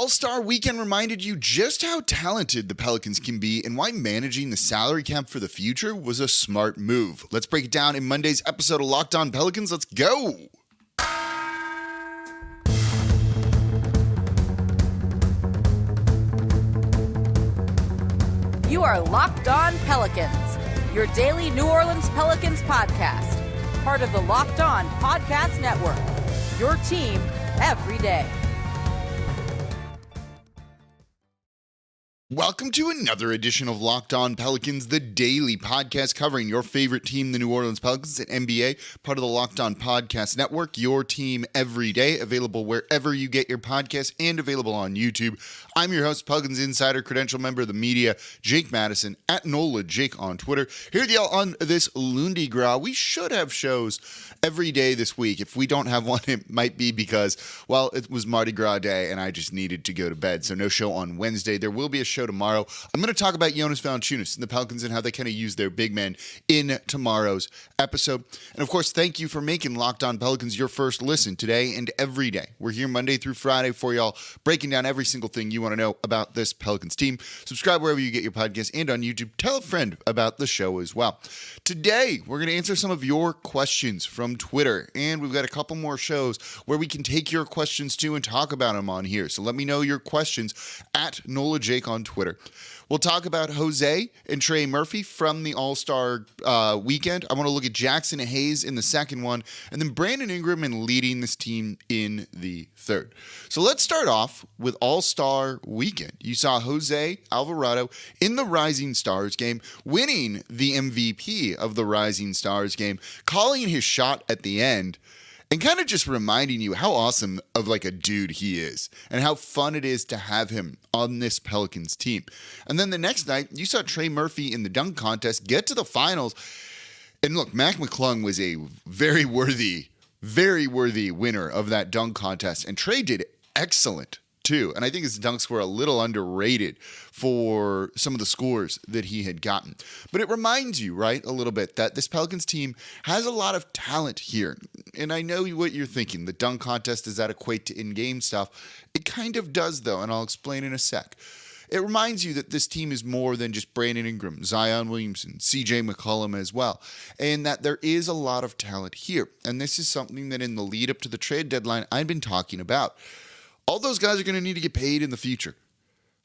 All-Star Weekend reminded you just how talented the Pelicans can be and why managing the salary cap for the future was a smart move. Let's break it down in Monday's episode of Locked On Pelicans. Let's go! You are Locked On Pelicans, your daily New Orleans Pelicans podcast, part of the Locked On Podcast Network, your team every day. Welcome to another edition of Locked On Pelicans, the daily podcast covering your favorite team, the New Orleans Pelicans at NBA, part of the Locked On Podcast Network, your team every day, available wherever you get your podcasts and available on YouTube. I'm your host, Pelicans Insider, credential member of the media, Jake Madison, at NOLA Jake on Twitter. Here with y'all on this Lundi Gras. We should have shows every day this week. If we don't have one, it might be because, well, it was Mardi Gras day and I just needed to go to bed. So no show on Wednesday. There will be a show tomorrow. I'm going to talk about Jonas Valanciunas and the Pelicans and how they kind of use their big men in tomorrow's episode. And of course, thank you for making Locked On Pelicans your first listen today and every day. We're here Monday through Friday for y'all, breaking down every single thing you want to know about this Pelicans team. Subscribe wherever you get your podcasts and on YouTube. Tell a friend about the show as well. Today, we're going to answer some of your questions from Twitter, and we've got a couple more shows where we can take your questions too and talk about them on here. So let me know your questions at NOLA Jake on Twitter. We'll talk about Jose and Trey Murphy from the All-Star weekend. I want to look at Jaxson Hayes in the second one, and then Brandon Ingram and leading this team in the third. So let's start off with All-Star weekend. You saw Jose Alvarado in the Rising Stars game, winning the MVP of the Rising Stars game, calling his shot at the end, and kind of just reminding you how awesome of like a dude he is and how fun it is to have him on this Pelicans team. And then the next night, you saw Trey Murphy in the dunk contest get to the finals. And look, Mac McClung was a very worthy winner of that dunk contest. And Trey did excellent too. And I think his dunks were a little underrated for some of the scores that he had gotten. But it reminds you, right, a little bit that this Pelicans team has a lot of talent here. And I know what you're thinking. The dunk contest, does that equate to in-game stuff? It kind of does, though, and I'll explain in a sec. It reminds you that this team is more than just Brandon Ingram, Zion Williamson, CJ McCollum as well, and that there is a lot of talent here. And this is something that in the lead up to the trade deadline, I've been talking about. All those guys are going to need to get paid in the future.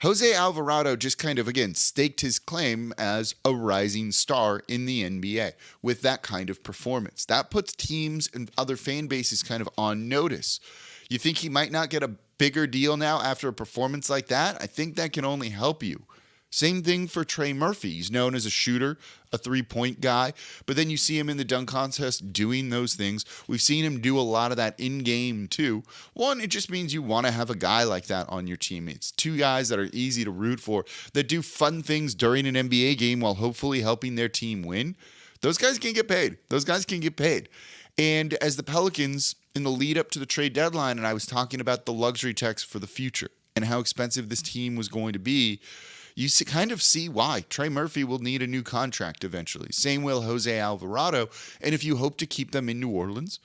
Jose Alvarado just kind of, again, staked his claim as a rising star in the NBA with that kind of performance. That puts teams and other fan bases kind of on notice. You think he might not get a bigger deal now after a performance like that? I think that can only help you. Same thing for Trey Murphy. He's known as a shooter, a three-point guy, but then you see him in the dunk contest doing those things. We've seen him do a lot of that in-game too. One, it just means you want to have a guy like that on your team. It's two guys that are easy to root for, that do fun things during an NBA game while hopefully helping their team win. Those guys can get paid. And as the Pelicans, in the lead up to the trade deadline, and I was talking about the luxury tax for the future and how expensive this team was going to be, you kind of see why. Trey Murphy will need a new contract eventually. Same will Jose Alvarado. And if you hope to keep them in New Orleans,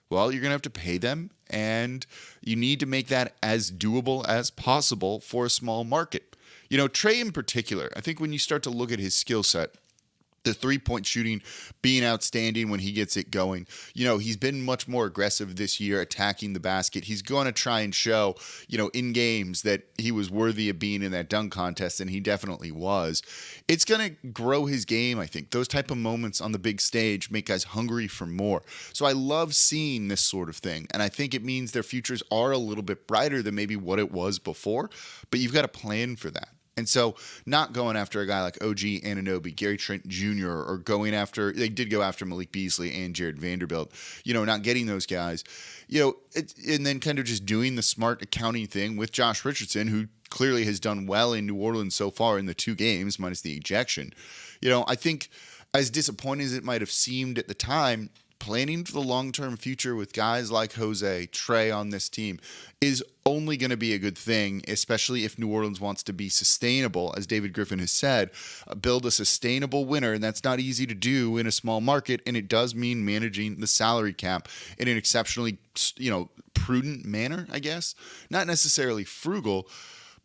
well, you're going to have to pay them. And you need to make that as doable as possible for a small market. You know, Trey in particular, I think when you start to look at his skill set, the three-point shooting being outstanding when he gets it going. You know, he's been much more aggressive this year attacking the basket. He's going to try and show, you know, in games that he was worthy of being in that dunk contest, and he definitely was. It's going to grow his game, I think. Those type of moments on the big stage make guys hungry for more. So I love seeing this sort of thing, and I think it means their futures are a little bit brighter than maybe what it was before, but you've got to plan for that. And so not going after a guy like OG Anunoby, Gary Trent Jr., or going after, they did go after Malik Beasley and Jared Vanderbilt, you know, not getting those guys, you know, and then kind of just doing the smart accounting thing with Josh Richardson, who clearly has done well in New Orleans so far in the 2 games, minus the ejection. You know, I think as disappointing as it might have seemed at the time, planning for the long-term future with guys like Jose, Trey on this team is only going to be a good thing, especially if New Orleans wants to be sustainable. As David Griffin has said, build a sustainable winner, and that's not easy to do in a small market, and it does mean managing the salary cap in an exceptionally, prudent manner, I guess. Not necessarily frugal,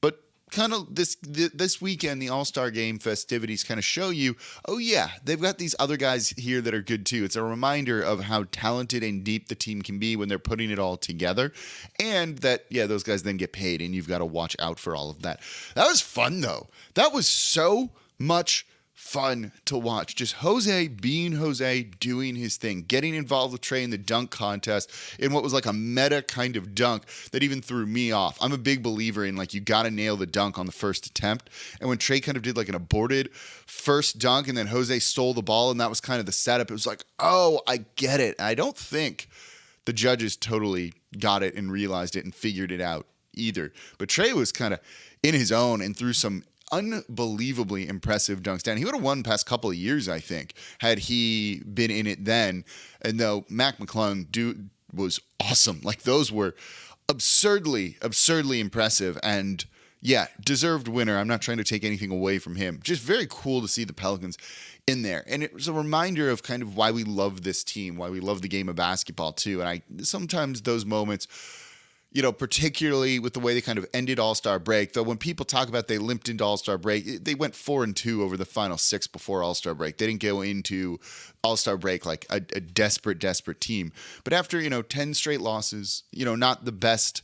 but kind of this weekend, the All-Star Game festivities kind of show you, oh yeah, they've got these other guys here that are good too. It's a reminder of how talented and deep the team can be when they're putting it all together, and that, yeah, those guys then get paid, and you've got to watch out for all of that. That was fun, though. That was so much fun to watch. Just Jose being Jose, doing his thing, getting involved with Trey in the dunk contest in what was like a meta kind of dunk that even threw me off. I'm a big believer in you got to nail the dunk on the first attempt. And when Trey kind of did an aborted first dunk and then Jose stole the ball and that was kind of the setup, it was like, oh, I get it. I don't think the judges totally got it and realized it and figured it out either. But Trey was kind of in his own and threw some unbelievably impressive dunks down. He would have won past couple of years, I think, had he been in it then. And though Mac McClung was awesome. Those were absurdly impressive. And yeah, deserved winner. I'm not trying to take anything away from him. Just very cool to see the Pelicans in there. And it was a reminder of kind of why we love this team, why we love the game of basketball too. And sometimes those moments, particularly with the way they kind of ended All-Star break, though when people talk about they limped into All-Star break, they went 4-2 over the final 6 before All-Star break. They didn't go into All-Star break like a desperate team. But after, 10 straight losses, not the best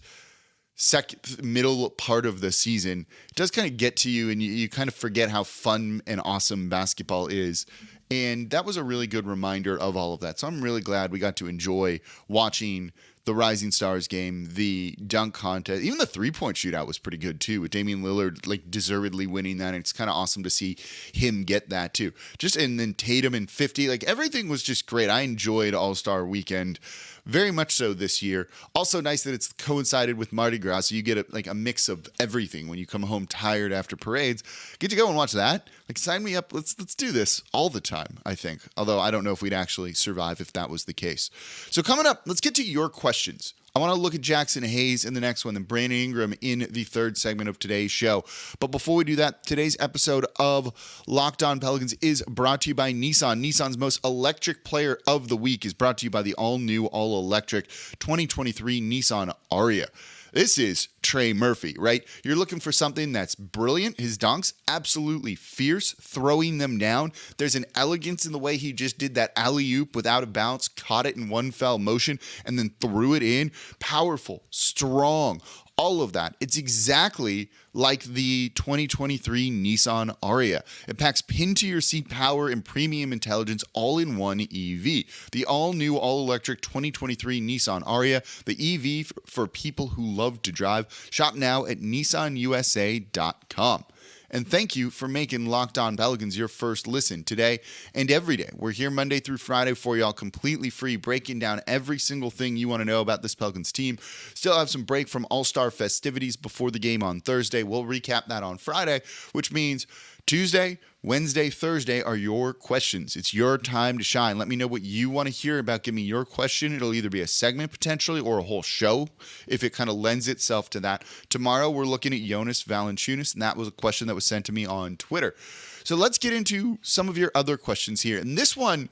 middle part of the season, it does kind of get to you and you kind of forget how fun and awesome basketball is. And that was a really good reminder of all of that. So I'm really glad we got to enjoy watching the Rising Stars game, the dunk contest, even the three-point shootout was pretty good too, with Damian Lillard deservedly winning that. And it's kind of awesome to see him get that too. And then Tatum and 50, everything was just great. I enjoyed All-Star Weekend very much so this year. Also nice that it's coincided with Mardi Gras, so you get a mix of everything when you come home tired after parades. Get to go and watch that. Sign me up. Let's do this all the time, I think. Although I don't know if we'd actually survive if that was the case. So coming up, let's get to your questions. I want to look at Jaxson Hayes in the next one, then Brandon Ingram in the third segment of today's show. But before we do that, today's episode of Locked On Pelicans is brought to you by Nissan. Nissan's most electric player of the week is brought to you by the all-new, all-electric 2023 Nissan Ariya. This is Trey Murphy, right? You're looking for something that's brilliant. His dunks, absolutely fierce, throwing them down. There's an elegance in the way he just did that alley-oop without a bounce, caught it in one fell motion, and then threw it in. Powerful, strong, all of that. It's exactly like the 2023 Nissan Ariya. It packs pin-to-your-seat power and premium intelligence all in one EV. The all-new, all-electric 2023 Nissan Ariya, the EV for people who love to drive. Shop now at nissanusa.com. And thank you for making Locked On Pelicans your first listen today and every day. We're here Monday through Friday for y'all completely free, breaking down every single thing you want to know about this Pelicans team. Still have some break from All-Star festivities before the game on Thursday. We'll recap that on Friday, which means Tuesday, Wednesday, Thursday are your questions. It's your time to shine. Let me know what you want to hear about. Give me your question. It'll either be a segment potentially or a whole show if it kind of lends itself to that. Tomorrow we're looking at Jonas Valanciunas, and that was a question that was sent to me on Twitter. So let's get into some of your other questions here. And this one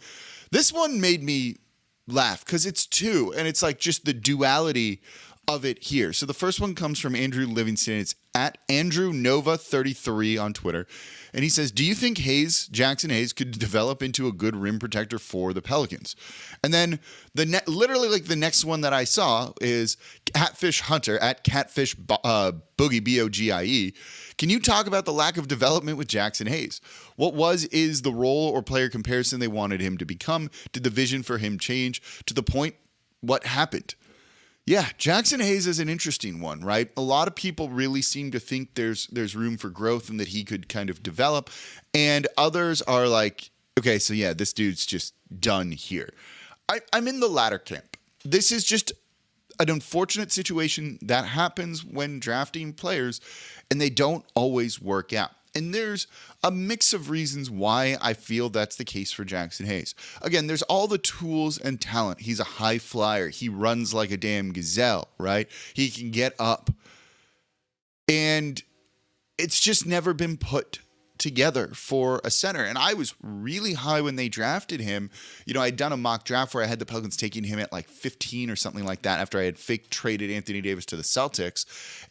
made me laugh because it's two, and it's just the duality of it here. So the first one comes from Andrew Livingston. It's at Andrew Nova 33 on Twitter. And he says, do you think Jaxson Hayes could develop into a good rim protector for the Pelicans? And then literally the next one that I saw is Catfish Hunter at Catfish Boogie, Bogie. Can you talk about the lack of development with Jaxson Hayes? What is the role or player comparison they wanted him to become? Did the vision for him change to the point? What happened? Yeah, Jaxson Hayes is an interesting one, right? A lot of people really seem to think there's room for growth and that he could kind of develop. And others are like, okay, so yeah, this dude's just done here. I'm in the latter camp. This is just an unfortunate situation that happens when drafting players and they don't always work out. And there's a mix of reasons why I feel that's the case for Jaxson Hayes. Again, there's all the tools and talent. He's a high flyer. He runs like a damn gazelle, right? He can get up. And it's just never been put together for a center. And I was really high when they drafted him. I'd done a mock draft where I had the Pelicans taking him at like 15 or something like that after I had fake traded Anthony Davis to the Celtics.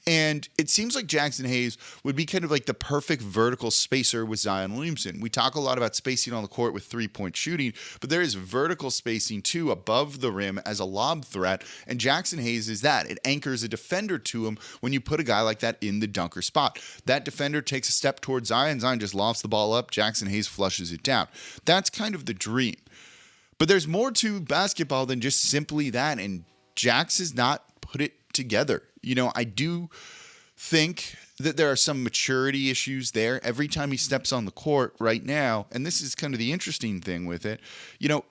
And it seems like Jaxson Hayes would be kind of like the perfect vertical spacer with Zion Williamson. We talk a lot about spacing on the court with three-point shooting, but there is vertical spacing too above the rim as a lob threat. And Jaxson Hayes is that. It anchors a defender to him when you put a guy like that in the dunker spot. That defender takes a step towards Zion. Zion just lofts the ball up. Jaxson Hayes flushes it down. That's kind of the dream. But there's more to basketball than just simply that, and Jax has not put it together. I do think that there are some maturity issues there every time he steps on the court right now, and this is kind of the interesting thing with it.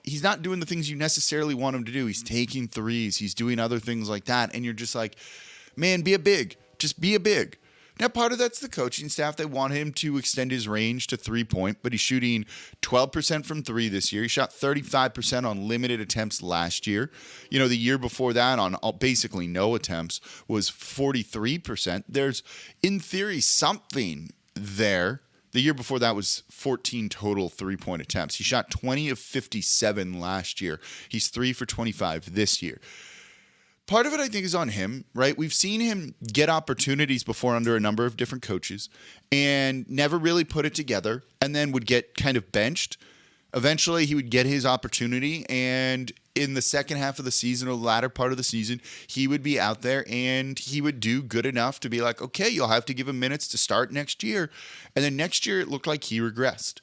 He's not doing the things you necessarily want him to do. He's taking threes. He's doing other things like that, and you're just like, man, be a big. Just be a big. Now, part of that's the coaching staff. They want him to extend his range to three-point, but he's shooting 12% from three this year. He shot 35% on limited attempts last year. The year before that, on basically no attempts, was 43%. There's, in theory, something there. The year before that was 14 total three-point attempts. He shot 20 of 57 last year. He's 3 for 25 this year. Part of it, I think, is on him, right? We've seen him get opportunities before under a number of different coaches and never really put it together, and then would get kind of benched. Eventually, he would get his opportunity, and in the second half of the season or the latter part of the season, he would be out there and he would do good enough to be like, okay, you'll have to give him minutes to start next year. And then next year, it looked like he regressed.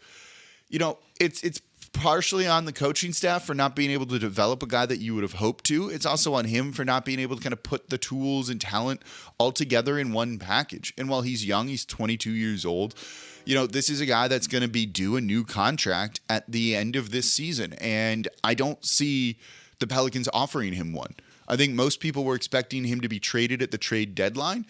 It's partially on the coaching staff for not being able to develop a guy that you would have hoped to. It's also on him for not being able to kind of put the tools and talent all together in one package. And while he's young, he's 22 years old. This is a guy that's going to be due a new contract at the end of this season. And I don't see the Pelicans offering him one. I think most people were expecting him to be traded at the trade deadline.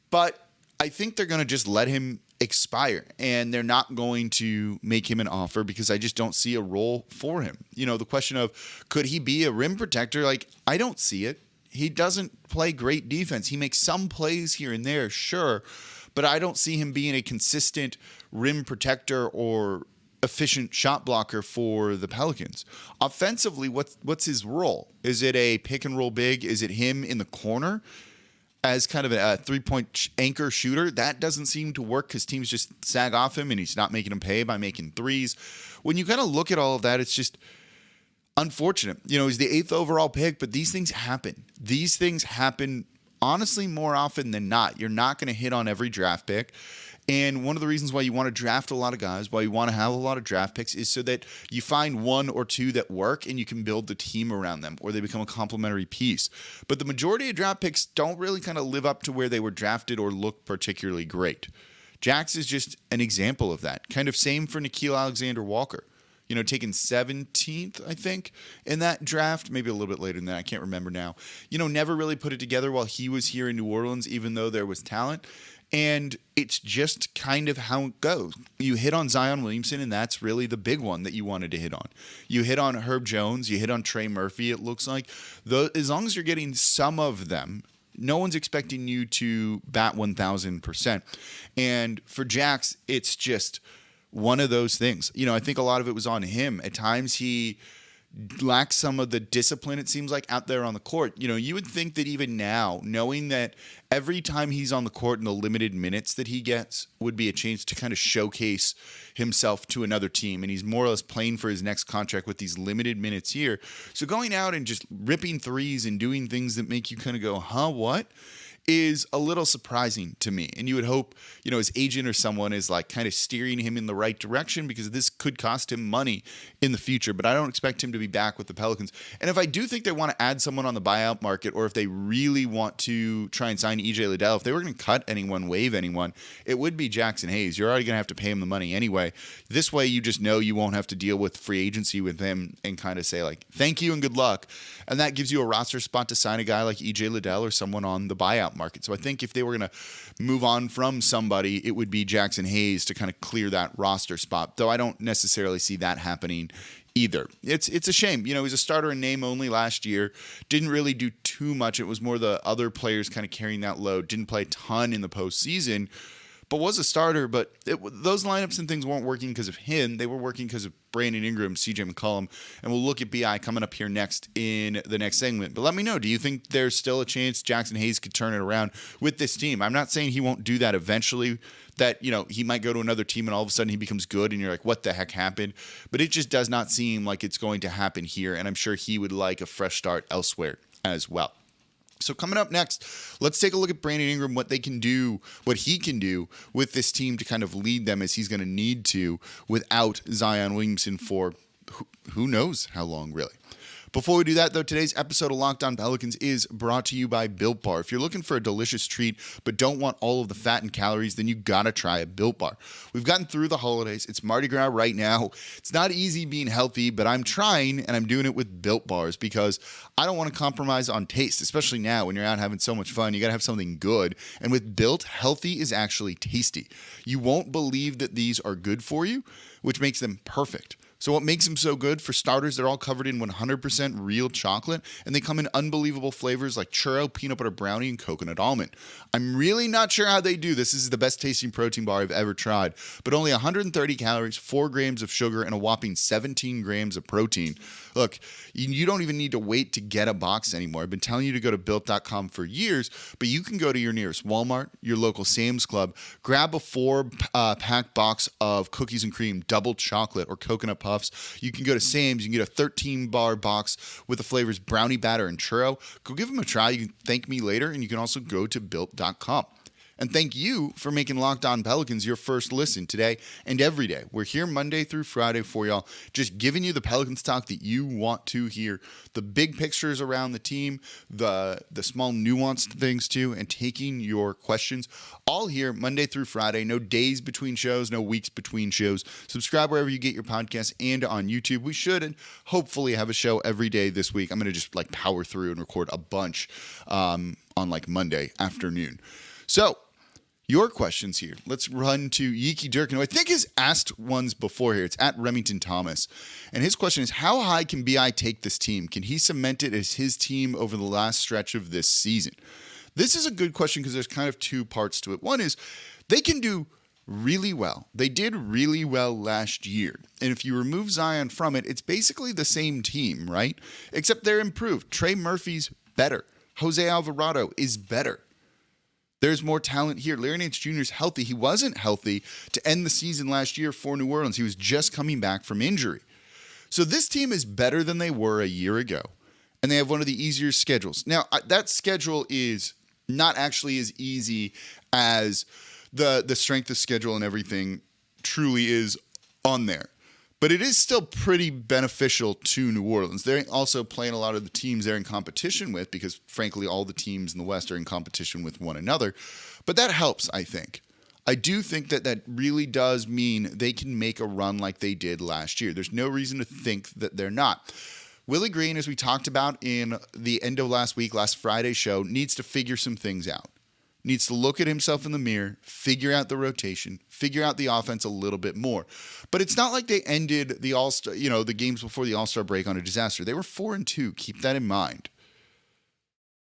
But I think they're going to just let him expire, and they're not going to make him an offer because I just don't see a role for him. The question of could he be a rim protector? I don't see it. He doesn't play great defense. He makes some plays here and there, sure, but I don't see him being a consistent rim protector or efficient shot blocker for the Pelicans. Offensively, what's his role? Is it a pick and roll big? Is it him in the corner as kind of a three-point anchor shooter? That doesn't seem to work because teams just sag off him and he's not making them pay by making threes. When you kind of look at all of that, it's just unfortunate. He's the 8th overall pick, but these things happen. These things happen, honestly, more often than not. You're not going to hit on every draft pick. And one of the reasons why you want to draft a lot of guys, why you want to have a lot of draft picks, is so that you find one or two that work and you can build the team around them, or they become a complementary piece. But the majority of draft picks don't really kind of live up to where they were drafted or look particularly great. Jax is just an example of that. Kind of same for Nickeil Alexander-Walker. Taken 17th, I think, in that draft. Maybe a little bit later than that. I can't remember now. Never really put it together while he was here in New Orleans, even though there was talent. And it's just kind of how it goes. You hit on Zion Williamson, and that's really the big one that you wanted to hit on. You hit on Herb Jones. You hit on Trey Murphy, it looks like. As long as you're getting some of them, no one's expecting you to bat 1,000%. And for Jax, it's just one of those things. I think a lot of it was on him. At times he lacks some of the discipline, it seems like, out there on the court. You would think that even now, knowing that every time he's on the court in the limited minutes that he gets would be a chance to kind of showcase himself to another team, and he's more or less playing for his next contract with these limited minutes here. So going out and just ripping threes and doing things that make you kind of go, huh, what? Is a little surprising to me. And you would hope, his agent or someone is like kind of steering him in the right direction, because this could cost him money in the future. But I don't expect him to be back with the Pelicans. And if I do think they want to add someone on the buyout market, or if they really want to try and sign EJ Liddell, if they were going to cut anyone, waive anyone, it would be Jaxson Hayes. You're already going to have to pay him the money anyway. This way you just know you won't have to deal with free agency with him and kind of say thank you and good luck. And that gives you a roster spot to sign a guy like EJ Liddell or someone on the buyout market. So I think if they were going to move on from somebody, it would be Jaxson Hayes to kind of clear that roster spot, though I don't necessarily see that happening either. It's a shame. He was a starter in name only last year. Didn't really do too much. It was more the other players kind of carrying that load. Didn't play a ton in the postseason, but was a starter. But those lineups and things weren't working because of him. They were working because of Brandon Ingram, CJ McCollum, and we'll look at BI coming up here next in the next segment. But let me know, do you think there's still a chance Jaxson Hayes could turn it around with this team? I'm not saying he won't do that eventually, that, he might go to another team and all of a sudden he becomes good and you're like, what the heck happened? But it just does not seem like it's going to happen here, and I'm sure he would like a fresh start elsewhere as well. So coming up next, let's take a look at Brandon Ingram, what he can do with this team to kind of lead them as he's going to need to without Zion Williamson for who knows how long, really. Before we do that, though, today's episode of Locked On Pelicans is brought to you by Built Bar. If you're looking for a delicious treat but don't want all of the fat and calories, then you gotta try a Built Bar. We've gotten through the holidays. It's Mardi Gras right now. It's not easy being healthy, but I'm trying, and I'm doing it with Built Bars because I don't want to compromise on taste, especially now when you're out having so much fun. You gotta have something good, and with Built, healthy is actually tasty. You won't believe that these are good for you, which makes them perfect. So what makes them so good? For starters, they're all covered in 100% real chocolate, and they come in unbelievable flavors like churro, peanut butter brownie, and coconut almond. I'm really not sure how they do this. This is the best tasting protein bar I've ever tried, but only 130 calories, 4 grams of sugar, and a whopping 17 grams of protein. Look, you don't even need to wait to get a box anymore. I've been telling you to go to Built.com for years, but you can go to your nearest Walmart, your local Sam's Club, grab a 4-pack box of cookies and cream, double chocolate, or coconut puffs. You can go to Sam's, you can get a 13-bar box with the flavors brownie batter and churro. Go give them a try. You can thank me later, and you can also go to Built.com. And thank you for making Locked On Pelicans your first listen today and every day. We're here Monday through Friday for y'all, just giving you the Pelicans talk that you want to hear, the big pictures around the team, the small nuanced things too, and taking your questions all here Monday through Friday. No days between shows, no weeks between shows. Subscribe wherever you get your podcasts and on YouTube. We should and hopefully have a show every day this week. I'm going to just power through and record a bunch on Monday afternoon. So, your questions here. Let's run to Yiki Durkin, who I think has asked ones before here. It's at Remington Thomas. And his question is, how high can BI take this team? Can he cement it as his team over the last stretch of this season? This is a good question because there's kind of two parts to it. One is they can do really well. They did really well last year. And if you remove Zion from it, it's basically the same team, right? Except they're improved. Trey Murphy's better. Jose Alvarado is better. There's more talent here. Larry Nance Jr. is healthy. He wasn't healthy to end the season last year for New Orleans. He was just coming back from injury. So this team is better than they were a year ago, and they have one of the easier schedules. Now, that schedule is not actually as easy as the strength of schedule and everything truly is on there. But it is still pretty beneficial to New Orleans. They're also playing a lot of the teams they're in competition with because, frankly, all the teams in the West are in competition with one another. But that helps, I think. I do think that really does mean they can make a run like they did last year. There's no reason to think that they're not. Willie Green, as we talked about in the end of last Friday's show, needs to figure some things out. Needs to look at himself in the mirror, figure out the rotation, figure out the offense a little bit more. But it's not like they ended the All-Star, the games before the All-Star break on a disaster. They were 4-2. Keep that in mind.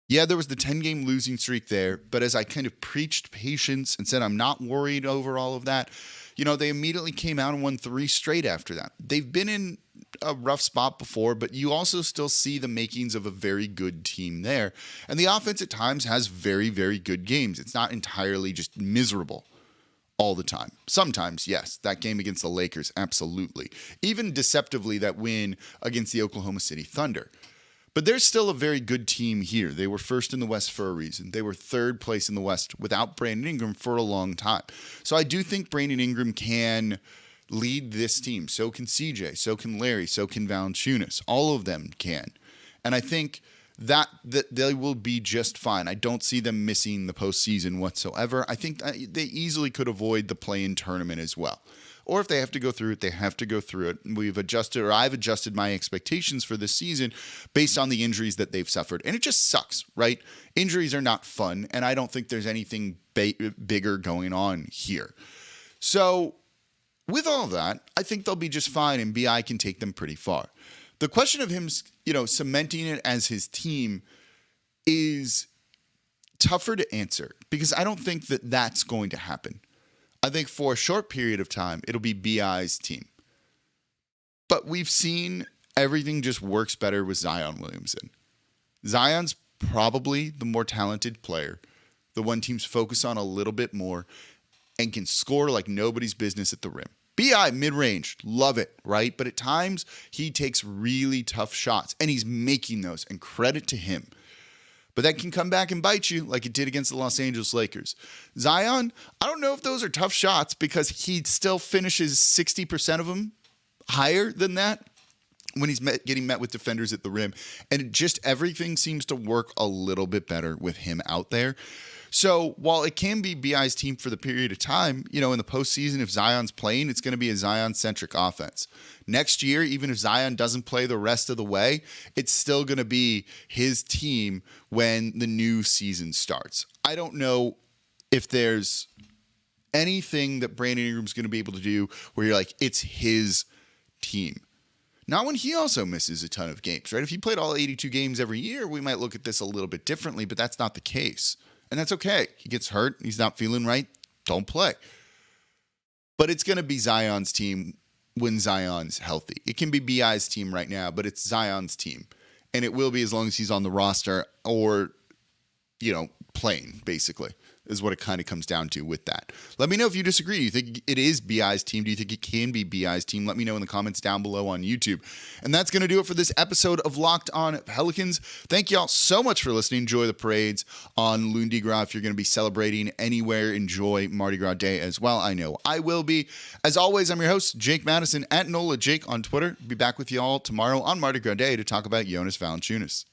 Yeah, there was the 10-game losing streak there, but as I kind of preached patience and said I'm not worried over all of that, they immediately came out and won 3 straight after that. They've been in a rough spot before, but you also still see the makings of a very good team there. And the offense at times has very, very good games. It's not entirely just miserable all the time. Sometimes, yes, that game against the Lakers, absolutely. Even deceptively, that win against the Oklahoma City Thunder. But there's still a very good team here. They were first in the West for a reason. They were third place in the West without Brandon Ingram for a long time. So I do think Brandon Ingram can lead this team. So can CJ, so can Larry, so can Valanciunas. All of them can. And I think that they will be just fine. I don't see them missing the postseason whatsoever. I think they easily could avoid the play-in tournament as well. or if they have to go through it, they have to go through it. I've adjusted my expectations for this season based on the injuries that they've suffered. And it just sucks, right? Injuries are not fun, and I don't think there's anything bigger going on here. So with all that, I think they'll be just fine, and BI can take them pretty far. The question of him, cementing it as his team is tougher to answer because I don't think that that's going to happen. I think for a short period of time, it'll be BI's team. But we've seen everything just works better with Zion Williamson. Zion's probably the more talented player, the one teams focus on a little bit more, and can score like nobody's business at the rim. BI, mid-range, love it, right? But at times, he takes really tough shots, and he's making those, and credit to him. But that can come back and bite you like it did against the Los Angeles Lakers. Zion, I don't know if those are tough shots because he still finishes 60% of them higher than that when he's getting met with defenders at the rim. And everything seems to work a little bit better with him out there. So while it can be BI's team for the period of time, in the postseason, if Zion's playing, it's going to be a Zion-centric offense. Next year, even if Zion doesn't play the rest of the way, it's still going to be his team when the new season starts. I don't know if there's anything that Brandon Ingram's going to be able to do where you're like, it's his team. Not when he also misses a ton of games, right? If he played all 82 games every year, we might look at this a little bit differently, but that's not the case. And that's okay. He gets hurt. He's not feeling right. Don't play. But it's going to be Zion's team when Zion's healthy. It can be BI's team right now, but it's Zion's team. And it will be as long as he's on the roster or, playing, basically, is what it kind of comes down to with that. Let me know if you disagree. Do you think it is BI's team? Do you think it can be BI's team? Let me know in the comments down below on YouTube. And that's going to do it for this episode of Locked On Pelicans. Thank y'all so much for listening. Enjoy the parades on Lundi Gras. If you're going to be celebrating anywhere, enjoy Mardi Gras Day as well. I know I will be. As always, I'm your host, Jake Madison, at NOLA Jake on Twitter. Be back with y'all tomorrow on Mardi Gras Day to talk about Jonas Valanciunas.